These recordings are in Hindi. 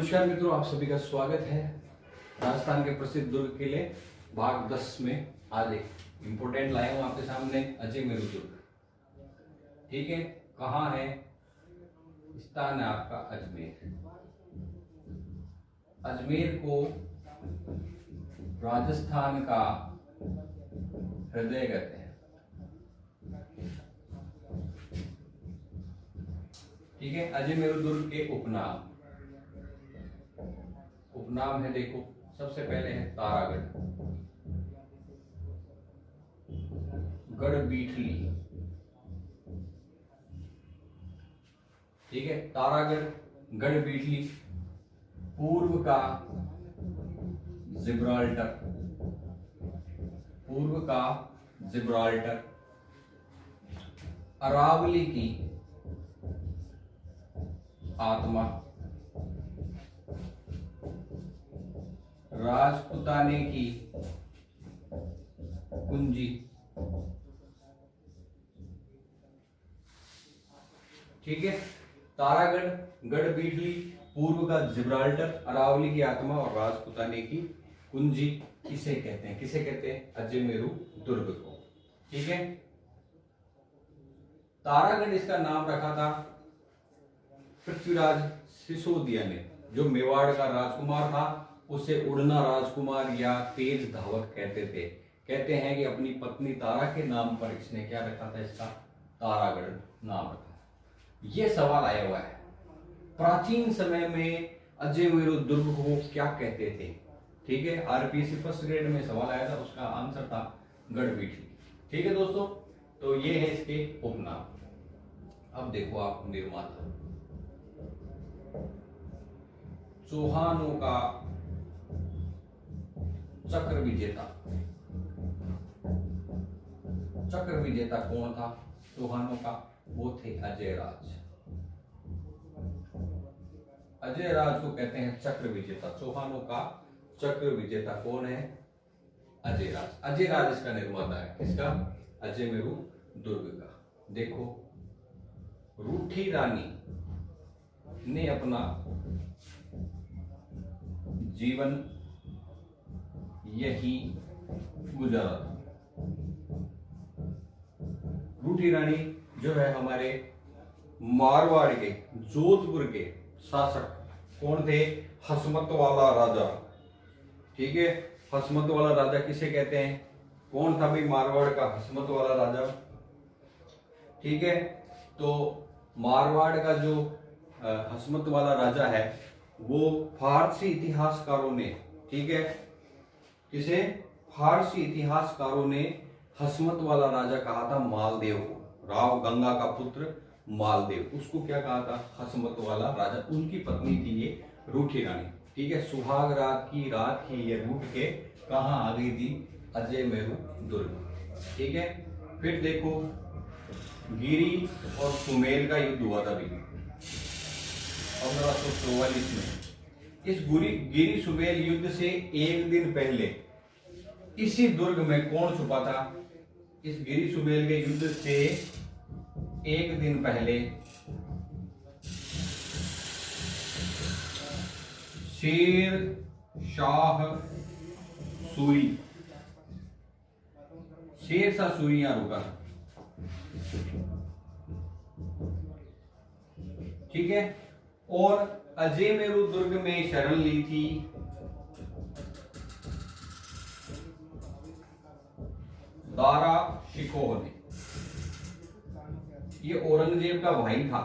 नमस्कार मित्रों, आप सभी का स्वागत है राजस्थान के प्रसिद्ध दुर्ग किले भाग 10 में। आज एक इंपोर्टेंट लाया हूं आपके सामने, अजमेर दुर्ग। ठीक है, कहाँ है? स्थान है आपका अजमेर। अजमेर को राजस्थान का हृदय कहते हैं। ठीक है, अजमेर दुर्ग के उपनाम है। देखो, सबसे पहले है तारागढ़, गढ़बीठली। ठीक है, तारागढ़, गढ़बीठली। पूर्व का जिब्राल्टर, अरावली की आत्मा, राजपुताने की कुंजी। ठीक है, तारागढ़, गढ़बीठली, पूर्व का जिब्राल्टर, अरावली की आत्मा और राजपुताने की कुंजी किसे कहते हैं? किसे कहते हैं? अजमेर दुर्ग को। ठीक है, तारागढ़ इसका नाम रखा था पृथ्वीराज सिसोदिया ने, जो मेवाड़ का राजकुमार था। उसे उड़ना राजकुमार या तेज धावक कहते थे। कहते हैं कि अपनी पत्नी तारा के नाम पर इसने क्या रखा था? इसका तारागढ़ नाम रखा। यह सवाल आया हुआ है, प्राचीन समय में अजमेर दुर्ग को क्या कहते थे? ठीक है, आरपीएससी फर्स्ट ग्रेड में सवाल आया था, उसका आंसर था गढ़बीठली। ठीक है दोस्तों, तो ये है इसके उपनाम। अब देखो आप, निर्माता चौहानों का चक्र विजेता कौन था? चौहानों का वो थे अजयराज। अजयराज को कहते हैं चक्र विजेता। चौहानों का चक्र विजेता कौन है? अजयराज। अजयराज इसका निर्माता है। किसका? अजमेर दुर्ग का। देखो, रूठी रानी ने अपना जीवन यही गुजारा। रूठी रानी जो है हमारे मारवाड़ के, जोधपुर के शासक कौन थे? हसमत वाला राजा। ठीक है, हसमत वाला राजा किसे कहते हैं? कौन था भाई मारवाड़ का हसमत वाला राजा? ठीक है, तो मारवाड़ का जो हसमत वाला राजा है वो फारसी इतिहासकारों ने, ठीक है, किसे? फारसी इतिहासकारों ने हसमत वाला राजा कहा था मालदेव को। राव गंगा का पुत्र मालदेव, उसको क्या कहा था? हसमत वाला राजा। उनकी पत्नी थी ये रूठी रानी। ठीक है, सुहाग रात की ये रूठ के कहाँ आ गई थी? अजमेर दुर्ग। ठीक है, फिर देखो, गिरी और सुमेल का युद्ध हुआ था 1544 में। इस गिरी सुमेल युद्ध से एक दिन पहले इसी दुर्ग में कौन छुपा था? इस गिरी सुमेल के युद्ध से एक दिन पहले शेर शाह सूरी यहां रुका। ठीक है, और अजमेर दुर्ग में शरण ली थी दारा शिकोह ने। ये औरंगजेब का भाई था।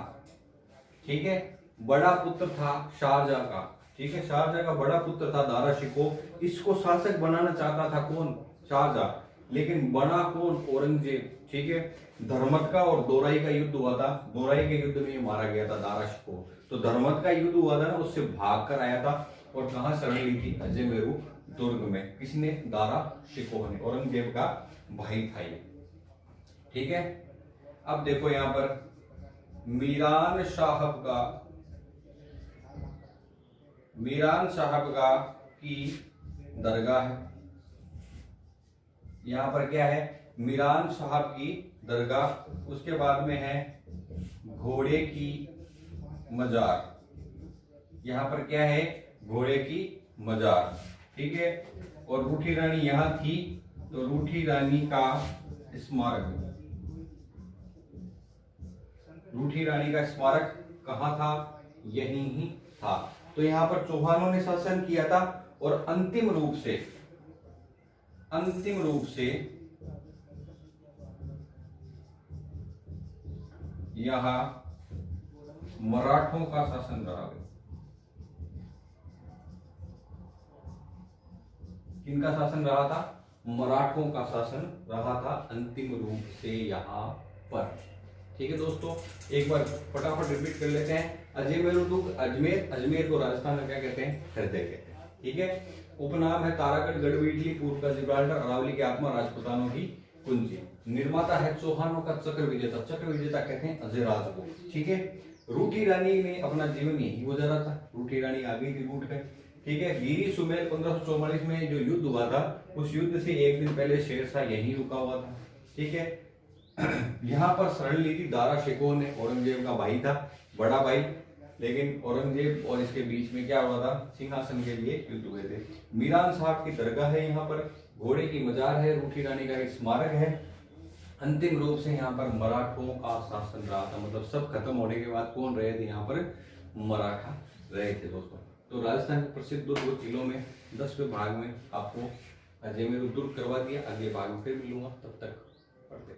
ठीक है, बड़ा पुत्र था शाहजहां का। ठीक है, शाहजहां का बड़ा पुत्र था दारा शिकोह। इसको शासक बनाना चाहता था कौन? शाहजहां। लेकिन बना कौन? औरंगजेब। ठीक है, धर्मत का और दोराई का युद्ध हुआ था। दोराई के युद्ध में मारा गया था दारा शिकोह। तो धर्मत का युद्ध हुआ था ना, उससे भाग कर आया था और कहां शरण ली थी? अजमेर दुर्ग में। किसने? दारा शिकोह ने। औरंगजेब का भाई था ये। ठीक है, अब देखो यहां पर मीरान साहब का की दरगाह है। यहां पर क्या है? मीरान साहब की दरगाह। उसके बाद में है घोड़े की मजार। यहाँ पर क्या है, घोड़े की मजार, ठीक है। और रूठी रानी यहाँ थी, तो रूठी रानी का स्मारक, रूठी रानी का स्मारक कहाँ था, यहीं ही था। तो यहाँ पर चौहानों ने शासन किया था और अंतिम रूप से यहाँ मराठों का शासन रहा। किनका शासन रहा था, मराठों का शासन रहा था अंतिम रूप से यहाँ पर, ठीक है दोस्तों। एक बार फटाफट रिपीट कर लेते हैं। अजमेरुद्दौला, अजमेर, अजमेर को राजस्थान में क्या कहते हैं, हृदय कहते हैं, ठीक है। उपनाम है तारागढ़, गढ़बीटली, पूर्व का जिब्राल्टर, अरावली की आत्मा, राजपूतानों की कुंजी। निर्माता है चौहानों का चक्र विजेता, चक्र विजेता कहते हैं अजयराज को, ठीक है। रूठी रानी ने अपना जीवन यही गुजारा था, रूठी रानी आ गई थी रूठ पे, ठीक है। गिरी सुमेल 1544 में जो युद्ध हुआ था, उस युद्ध से एक दिन पहले शेरशाह यहीं रुका हुआ था, ठीक है। यहाँ पर शरण ली थी दारा शिकोह ने, औरंगजेब का भाई था, बड़ा भाई, लेकिन औरंगजेब और इसके बीच में क्या हुआ था, सिंहासन के लिए युद्ध हुए थे। मीरान साहब की दरगाह है यहाँ पर, घोड़े की मजार है, रूठी रानी का एक स्मारक है। अंतिम रूप से यहाँ पर मराठों का शासन रहा था, मतलब सब खत्म होने के बाद कौन रहे थे यहाँ पर, मराठा रहे थे दोस्तों। तो राजस्थान के प्रसिद्ध दुर्ग किलों में 10वें भाग में आपको अजमेर दुर्ग करवा दिया। अगले भाग में फिर मिलूंगा, तब तक पढ़ते